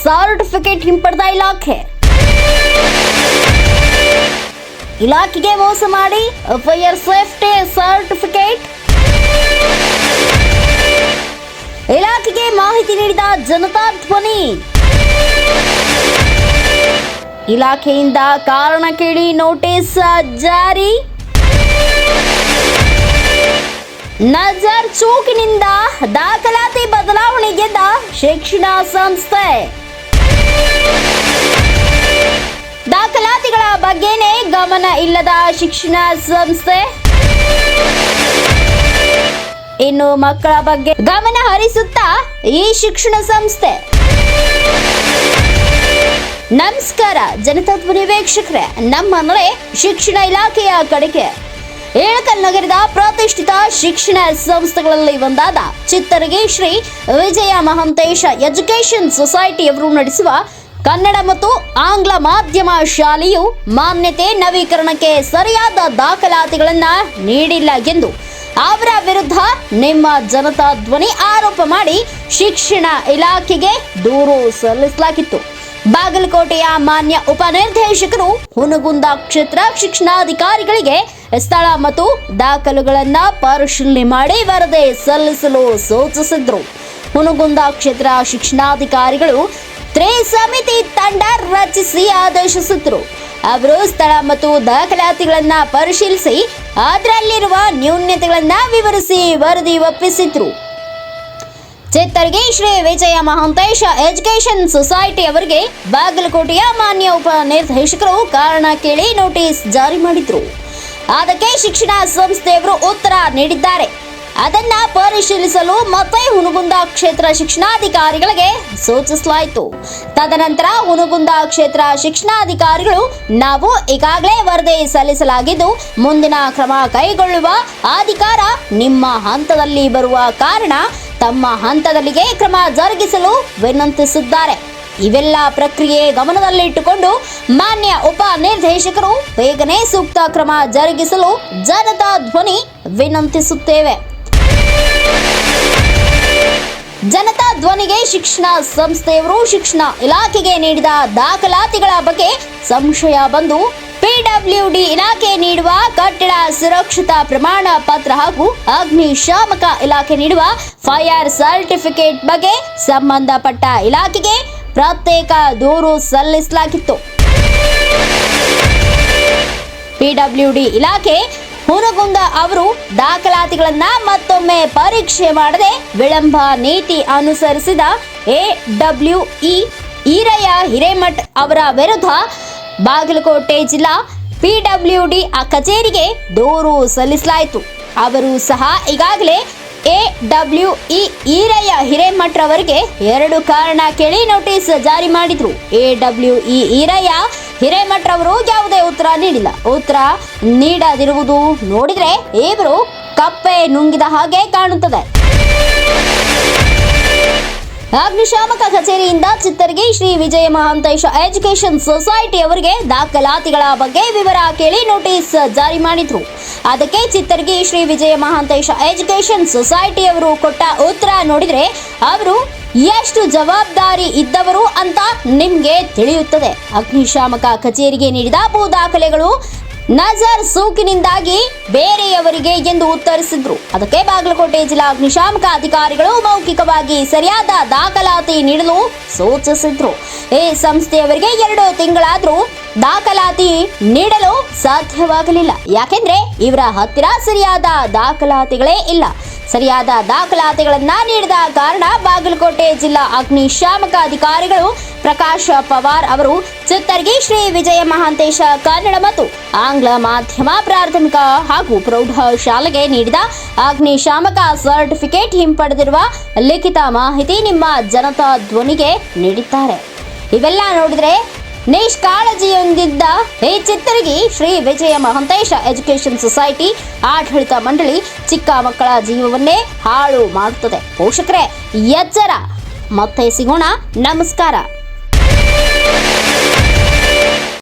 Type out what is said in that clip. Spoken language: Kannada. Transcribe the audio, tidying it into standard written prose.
ಸರ್ಟಿಫಿಕೇಟ್ ಹಿಂಪಡೆದ ಇಲಾಖೆಗೆ ಮೋಸ ಮಾಡಿ ಫೈರ್ ಸೇಫ್ಟಿ ಸರ್ಟಿಫಿಕೇಟ್. ಇಲಾಖೆಗೆ ಮಾಹಿತಿ ನೀಡಿದ ಜನತಾ ಧ್ವನಿ. ಇಲಾಖೆಯಿಂದ ಕಾರಣ ಕೇಳಿ ನೋಟಿಸ್ ಜಾರಿ. ನಜರ್ ಚೌಕಿನಿಂದ ದಾಖಲಾತಿ ಬದಲಾವಣೆಗೆದ್ದ ಶಿಕ್ಷಣ ಸಂಸ್ಥೆ. ದಾಖಲಾತಿಗಳ ಬಗ್ಗೆನೇ ಗಮನ ಇಲ್ಲದ ಶಿಕ್ಷಣ ಸಂಸ್ಥೆ. ಇನ್ನು ಮಕ್ಕಳ ಬಗ್ಗೆ ಗಮನ ಹರಿಸುತ್ತಾ ಈ ಶಿಕ್ಷಣ ಸಂಸ್ಥೆ. ನಮಸ್ಕಾರ ಜನತಾ ಧ್ವನಿ ವೀಕ್ಷಕರೇ, ನಮ್ಮ ನಡೆ ಶಿಕ್ಷಣ ಇಲಾಖೆಯ ಕಡೆಗೆ ಇಳಕಲ್ ನಗರದ ಪ್ರತಿಷ್ಠಿತ ಶಿಕ್ಷಣ ಸಂಸ್ಥೆಗಳಲ್ಲಿ ಒಂದಾದ ಚಿತ್ತರಗಿ ಶ್ರೀ ವಿಜಯ ಮಹಾಂತೇಶ ಎಜುಕೇಷನ್ ಸೊಸೈಟಿಯವರು ನಡೆಸುವ ಕನ್ನಡ ಮತ್ತು ಆಂಗ್ಲ ಮಾಧ್ಯಮ ಶಾಲೆಯು ಮಾನ್ಯತೆ ನವೀಕರಣಕ್ಕೆ ಸರಿಯಾದ ದಾಖಲಾತಿಗಳನ್ನು ನೀಡಿಲ್ಲ ಎಂದು ಅವರ ವಿರುದ್ಧ ನಿಮ್ಮ ಜನತಾ ಧ್ವನಿ ಆರೋಪ ಮಾಡಿ ಶಿಕ್ಷಣ ಇಲಾಖೆಗೆ ದೂರು ಸಲ್ಲಿಸಲಾಗಿತ್ತು. ಬಾಗಲಕೋಟೆಯ ಮಾನ್ಯ ಉಪನಿರ್ದೇಶಕರು ಹುನಗುಂದ ಕ್ಷೇತ್ರ ಶಿಕ್ಷಣಾಧಿಕಾರಿಗಳಿಗೆ ಸ್ಥಳ ಮತ್ತು ದಾಖಲೆಗಳನ್ನು ಪರಿಶೀಲನೆ ಮಾಡಿ ವರದಿ ಸಲ್ಲಿಸಲು ಸೂಚಿಸಿದ್ರು. ಹುನಗುಂದ ಕ್ಷೇತ್ರ ಶಿಕ್ಷಣಾಧಿಕಾರಿಗಳು ತ್ರಿಸಮಿತಿ ತಂಡ ರಚಿಸಿ ಆದೇಶಿಸಿದ್ರು. ಅವರು ಸ್ಥಳ ಮತ್ತು ದಾಖಲಾತಿಗಳನ್ನ ಪರಿಶೀಲಿಸಿ ಅದರಲ್ಲಿರುವ ನ್ಯೂನತೆಗಳನ್ನ ವಿವರಿಸಿ ವರದಿ ಒಪ್ಪಿಸಿದ್ರು. ಚಿತ್ತರಗಿ ಶ್ರೀ ವಿಜಯ ಮಹಾಂತೇಶ ಎಜುಕೇಷನ್ ಸೊಸೈಟಿ ಅವರಿಗೆ ಬಾಗಲಕೋಟೆಯ ಮಾನ್ಯ ಉಪನಿರ್ದೇಶಕರು ಕಾರಣ ಕೇಳಿ ನೋಟಿಸ್ ಜಾರಿ ಮಾಡಿದ್ರು. ಅದಕ್ಕೆ ಶಿಕ್ಷಣ ಸಂಸ್ಥೆಯವರು ಉತ್ತರ ನೀಡಿದ್ದಾರೆ. ಅದನ್ನ ಪರಿಶೀಲಿಸಲು ಮತ್ತೆ ಹುನಗುಂದ ಕ್ಷೇತ್ರ ಶಿಕ್ಷಣಾಧಿಕಾರಿಗಳಿಗೆ ಸೂಚಿಸಲಾಯಿತು. ತದನಂತರ ಹುನಗುಂದ ಕ್ಷೇತ್ರ ಶಿಕ್ಷಣಾಧಿಕಾರಿಗಳು ನಾವು ಈಗಾಗಲೇ ವರದಿ ಸಲ್ಲಿಸಲಾಗಿದ್ದು ಮುಂದಿನ ಕ್ರಮ ಕೈಗೊಳ್ಳುವ ಅಧಿಕಾರ ನಿಮ್ಮ ಹಂತದಲ್ಲಿ ಬರುವ ಕಾರಣ ತಮ್ಮ ಹಂತದಲ್ಲಿಗೆ ಕ್ರಮ ಜರುಗಿಸಲು ವಿನಂತಿಸಿದ್ದಾರೆ. ಇವೆಲ್ಲ ಪ್ರಕ್ರಿಯೆ ಗಮನದಲ್ಲಿಟ್ಟುಕೊಂಡು ಮಾನ್ಯ ಉಪ ನಿರ್ದೇಶಕರು ಬೇಗನೆ ಸೂಕ್ತ ಕ್ರಮ ಜರುಗಿಸಲು ಜನತಾ ಧ್ವನಿ ವಿನಂತಿಸುತ್ತೇವೆ. ಜನತಾ ಧ್ವನಿಗೆ ಶಿಕ್ಷಣ ಸಂಸ್ಥೆಯವರು ಶಿಕ್ಷಣ ಇಲಾಖೆಗೆ ನೀಡಿದ ದಾಖಲಾತಿಗಳ ಬಗ್ಗೆ ಸಂಶಯ ಬಂದು ಪಿಡಬ್ಲ್ಯೂಡಿ ಇಲಾಖೆ ನೀಡುವ ಕಟ್ಟಡ ಸುರಕ್ಷತಾ ಪ್ರಮಾಣ ಪತ್ರ ಹಾಗೂ ಅಗ್ನಿಶಾಮಕ ಇಲಾಖೆ ನೀಡುವ ಫೈರ್ ಸರ್ಟಿಫಿಕೇಟ್ ಬಗ್ಗೆ ಸಂಬಂಧಪಟ್ಟ ಇಲಾಖೆಗೆ ಪ್ರತ್ಯೇಕ ದೂರು ಸಲ್ಲಿಸಲಾಗಿತ್ತು. ಪಿಡಬ್ಲ್ಯೂಡಿ ಇಲಾಖೆ ಹುನಗುಂದ ಅವರು ದಾಖಲಾತಿಗಳನ್ನ ಮತ್ತೊಮ್ಮೆ ಪರೀಕ್ಷೆ ಮಾಡದೆ ವಿಳಂಬ ನೀತಿ ಅನುಸರಿಸಿದ ಎಡಬ್ಲ್ಯೂಇ ಈರಯ್ಯ ಹಿರೇಮಠ್ ಅವರ ವಿರುದ್ಧ ಬಾಗಲಕೋಟೆ ಜಿಲ್ಲಾ ಪಿಡಬ್ಲ್ಯೂಡಿ ಕಚೇರಿಗೆ ದೂರು ಸಲ್ಲಿಸಲಾಯಿತು. ಅವರು ಸಹ ಈಗಾಗಲೇ ಎಡಬ್ಲ್ಯೂಇ ಈರಯ್ಯ ಹಿರೇಮಠ್ ಅವರಿಗೆ 2 ಕಾರಣ ಕೇಳಿ ನೋಟಿಸ್ ಜಾರಿ ಮಾಡಿದ್ರು. ಎಡಬ್ಲ್ಯೂಇ ಈರಯ್ಯ ಹಿರೇಮಠ್ ಅವರು ಯಾವುದೇ ಉತ್ತರ ನೀಡಿಲ್ಲ. ಉತ್ತರ ನೀಡದಿರುವುದು ನೋಡಿದ್ರೆ ಇವರು ಕಪ್ಪೆ ನುಂಗಿದ ಹಾಗೆ ಕಾಣುತ್ತದೆ. ಅಗ್ನಿಶಾಮಕ ಕಚೇರಿಯಿಂದ ಚಿತ್ತರಗಿ ಶ್ರೀ ವಿಜಯ ಮಹಾಂತೇಶ ಎಜುಕೇಷನ್ ಸೊಸೈಟಿ ಅವರಿಗೆ ದಾಖಲಾತಿಗಳ ಬಗ್ಗೆ ವಿವರ ಕೇಳಿ ನೋಟಿಸ್ ಜಾರಿ ಮಾಡಿದ್ರು. ಅದಕ್ಕೆ ಚಿತ್ತರಗಿ ಶ್ರೀ ವಿಜಯ ಮಹಾಂತೇಶ ಎಜುಕೇಷನ್ ಸೊಸೈಟಿ ಅವರು ಕೊಟ್ಟ ಉತ್ತರ ನೋಡಿದ್ರೆ ಅವರು ಎಷ್ಟು ಜವಾಬ್ದಾರಿ ಇದ್ದವರು ಅಂತ ನಿಮ್ಗೆ ತಿಳಿಯುತ್ತದೆ. ಅಗ್ನಿಶಾಮಕ ಕಚೇರಿಗೆ ನೀಡಿದ ಭೂ ದಾಖಲೆಗಳು ನಜರ್ ಸೋಂಕಿನಿಂದಾಗಿ ಬೇರೆಯವರಿಗೆ ಎಂದು ಉತ್ತರಿಸಿದ್ರು. ಅದಕ್ಕೆ ಬಾಗಲಕೋಟೆ ಜಿಲ್ಲಾ ಅಗ್ನಿಶಾಮಕ ಅಧಿಕಾರಿಗಳು ಮೌಖಿಕವಾಗಿ ಸರಿಯಾದ ದಾಖಲಾತಿ ನೀಡಲು ಸೂಚಿಸಿದ್ರು. ಈ ಸಂಸ್ಥೆಯವರಿಗೆ 2 ತಿಂಗಳಾದ್ರೂ ದಾಖಲಾತಿ ನೀಡಲು ಸಾಧ್ಯವಾಗಲಿಲ್ಲ. ಯಾಕೆಂದ್ರೆ ಇವರ ಹತ್ತಿರ ಸರಿಯಾದ ದಾಖಲಾತಿಗಳೇ ಇಲ್ಲ. ಸರಿಯಾದ ದಾಖಲಾತಿಗಳನ್ನ ನೀಡದ ಕಾರಣ ಬಾಗಲಕೋಟೆ ಜಿಲ್ಲಾ ಅಗ್ನಿಶಾಮಕ ಅಧಿಕಾರಿಗಳು ಪ್ರಕಾಶ್ ಪವಾರ್ ಅವರು ಚಿತ್ತರಗಿ ಶ್ರೀ ವಿಜಯ ಮಹಾಂತೇಶ ಕನ್ನಡ ಮತ್ತು ಆಂಗ್ಲ ಮಾಧ್ಯಮ ಪ್ರಾಥಮಿಕ ಹಾಗೂ ಪ್ರೌಢ ಶಾಲೆಗೆ ನೀಡಿದ ಅಗ್ನಿಶಾಮಕ ಸರ್ಟಿಫಿಕೇಟ್ ಹಿಂಪಡೆದಿರುವ ಲಿಖಿತ ಮಾಹಿತಿ ನಿಮ್ಮ ಜನತಾ ಧ್ವನಿಗೆ ನೀಡಿದ್ದಾರೆ. ಇವೆಲ್ಲ ನೋಡಿದ್ರೆ ನಿಷ್ಕಾಳಜಿಯೊಂದಿದ್ದ ಈ ಚಿತ್ತರಗಿ ಶ್ರೀ ವಿಜಯ ಮಹಾಂತೇಶ ಎಜುಕೇಷನ್ ಸೊಸೈಟಿ ಆಡಳಿತ ಮಂಡಳಿ ಚಿಕ್ಕ ಮಕ್ಕಳ ಜೀವವನ್ನೇ ಹಾಳು ಮಾಡುತ್ತದೆ. ಪೋಷಕರೇ ಎಚ್ಚರ. ಮತ್ತೆ ಸಿಗೋಣ. ನಮಸ್ಕಾರ.